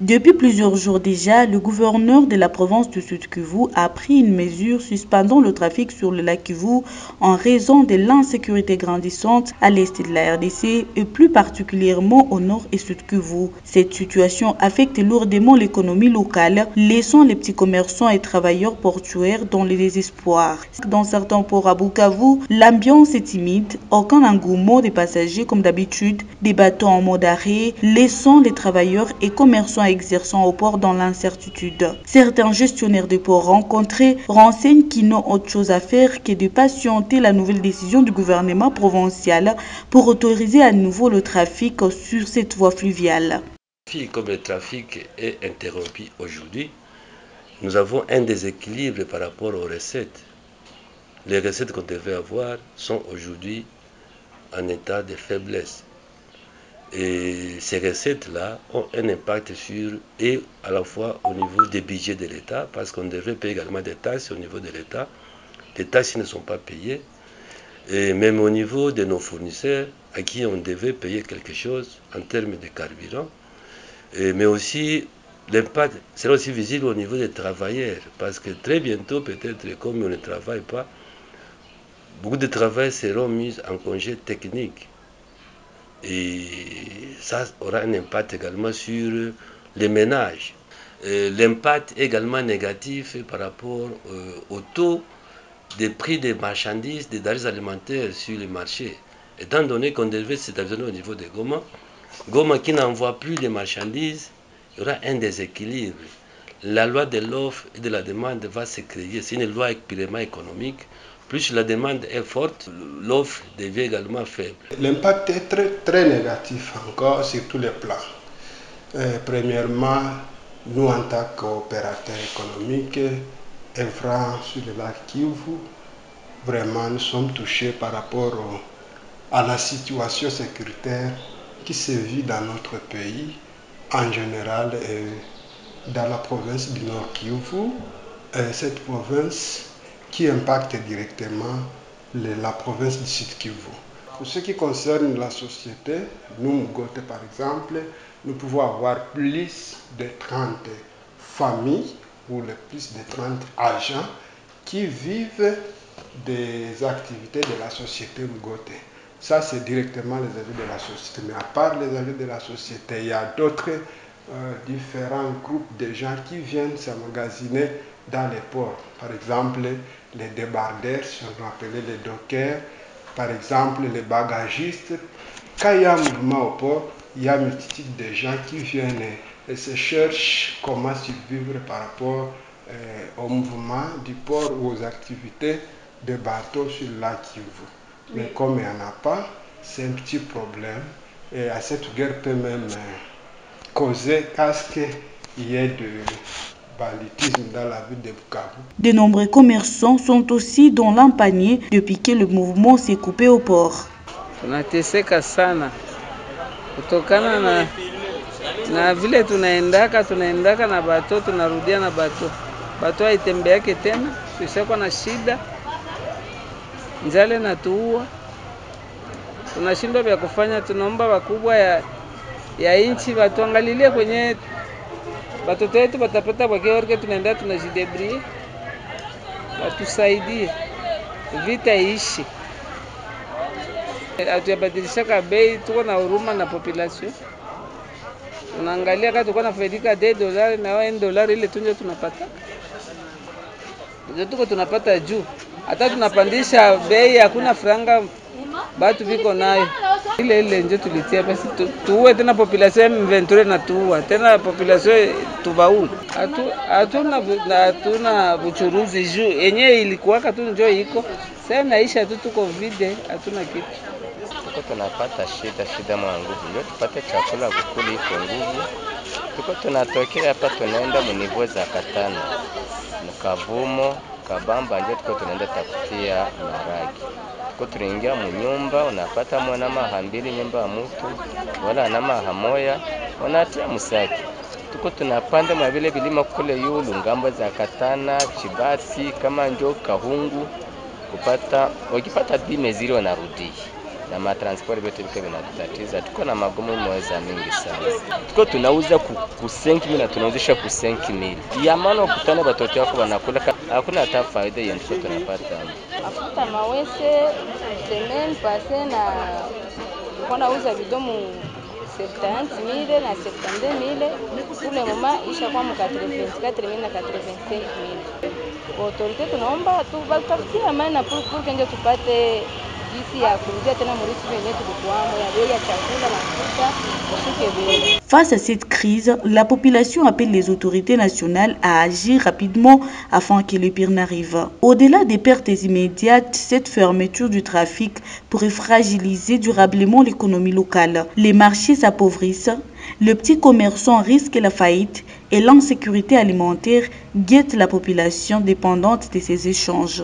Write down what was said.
Depuis plusieurs jours déjà, le gouverneur de la province du Sud-Kivu a pris une mesure suspendant le trafic sur le lac Kivu en raison de l'insécurité grandissante à l'est de la RDC et plus particulièrement au nord et sud-Kivu. Cette situation affecte lourdement l'économie locale, laissant les petits commerçants et travailleurs portuaires dans le désespoir. Dans certains ports à Bukavu, l'ambiance est timide, aucun engouement des passagers comme d'habitude, des bateaux en mode arrêt, laissant les travailleurs et commerçants exerçant au port dans l'incertitude. Certains gestionnaires de ports rencontrés renseignent qu'ils n'ont autre chose à faire que de patienter la nouvelle décision du gouvernement provincial pour autoriser à nouveau le trafic sur cette voie fluviale. Comme le trafic est interrompu aujourd'hui, nous avons un déséquilibre par rapport aux recettes. Les recettes qu'on devait avoir sont aujourd'hui en état de faiblesse. Et ces recettes-là ont un impact sur, et à la fois au niveau des budgets de l'État, parce qu'on devrait payer également des taxes au niveau de l'État. Les taxes ne sont pas payées. Et même au niveau de nos fournisseurs, à qui on devait payer quelque chose en termes de carburant. Mais aussi, l'impact sera aussi visible au niveau des travailleurs, parce que très bientôt, peut-être, comme on ne travaille pas, beaucoup de travailleurs seront mis en congé technique. Et ça aura un impact également sur les ménages. L'impact également négatif par rapport au taux des prix des marchandises, des denrées alimentaires sur les marchés. Étant donné qu'on devait s'établir au niveau de Goma, Goma qui n'envoie plus de marchandises, il y aura un déséquilibre. La loi de l'offre et de la demande va se créer. C'est une loi purement économique. Plus la demande est forte, l'offre devient également faible. L'impact est très négatif encore sur tous les plans. Premièrement, nous en tant qu'opérateurs économiques œuvrant sur le lac Kivu, vraiment nous sommes touchés par rapport à la situation sécuritaire qui se vit dans notre pays en général et dans la province du Nord Kivu. Cette province qui impacte directement la province du Sud Kivu. Pour ce qui concerne la société, nous, Mugote par exemple, nous pouvons avoir plus de 30 familles ou plus de 30 agents qui vivent des activités de la société Mugote. Ça, c'est directement les agents de la société. Mais à part les agents de la société, il y a d'autres différents groupes de gens qui viennent s'emmagasiner dans les ports. Par exemple, les débardeurs, si on appelait les dockers, par exemple les bagagistes. Quand il y a un mouvement au port, il y a une multitude de gens qui viennent et se cherchent comment survivre par rapport au mouvement du port ou aux activités de bateaux sur le lac Kivu. Mais comme il n'y en a pas, c'est un petit problème. Et à cette guerre peut même causer à ce qu'il y ait de banditisme dans la ville de Bukavu. De nombreux commerçants sont aussi dans l'empanier depuis que le mouvement s'est coupé au port. Tunateseka sana kutokana na vile tunaendaka na bato, tunarudia na bato haitembeake tena, tushakuwa na shida, njale na tuua, tunashindwa vya kufanya. Tunaomba wakubwa ya inchi watuangalilie kwenye batoto wetu batapata wakiorike, tunaenda tunajidebrie, watusaidie vita iishi. Hatuyabadilishaka bei, tuko na huruma na population. Tunaangalia kama tuko na faidika $2 na $1 ile tunje tunapata. Ndio tuko tunapata juu. Hata tunapandisha bei hakuna franga batu viko nayo. Ile ndio tulitia basi tuue tena population inventory na tuua. Tena population tuvaulu. Hatuna buchuruzi juu. Yenyewe ilikuwaka tu njoo iko. Sasa naisha tu tuko vide, hatuna kitu. Tuko tunapata shida mwa nguvu, ndio tupate chakula kukuli iko nguvu. Tuko tunatokea hapa tunaenda munivo za Katana, Mkavumo, Kabamba, ndio tuko tunaenda tafutia maragi. Tuko tunaingia munyumba, unapata mwana mahambili nyumba ya mtu, wala na mahamoya, unatia musaki. Tuko tunapanda mwa vile vilima kule yulu ngambo za Katana, Chibasi, kama ndio Kahungu, ukipata dime zile wanarudi. na matransport vyote viko vinatutatiza. Tuko na magumu mweza mingi sana. Tuko tunauza ku 5,000 na tunauzisha ku 5,000. Ya maana ukutane watoto wako wanakula, hakuna hata faida yenye tuko tunapata. Mafuta mawese semaine passée na tuko nauza bidomu 70,000 na 72,000. Pour le moment isha kwa 84,000 na 85,000. Autorité tunaomba tutafutie amana pour que ndio tupate jinsi ya kurudia tena murisi wenyewe tulikuwamo ya bei ya chakula na mafuta ushuke bei. Face à cette crise, la population appelle les autorités nationales à agir rapidement afin que le pire n'arrive. Au-delà des pertes immédiates, cette fermeture du trafic pourrait fragiliser durablement l'économie locale. Les marchés s'appauvrissent, le petit commerçant risque la faillite et l'insécurité alimentaire guette la population dépendante de ces échanges.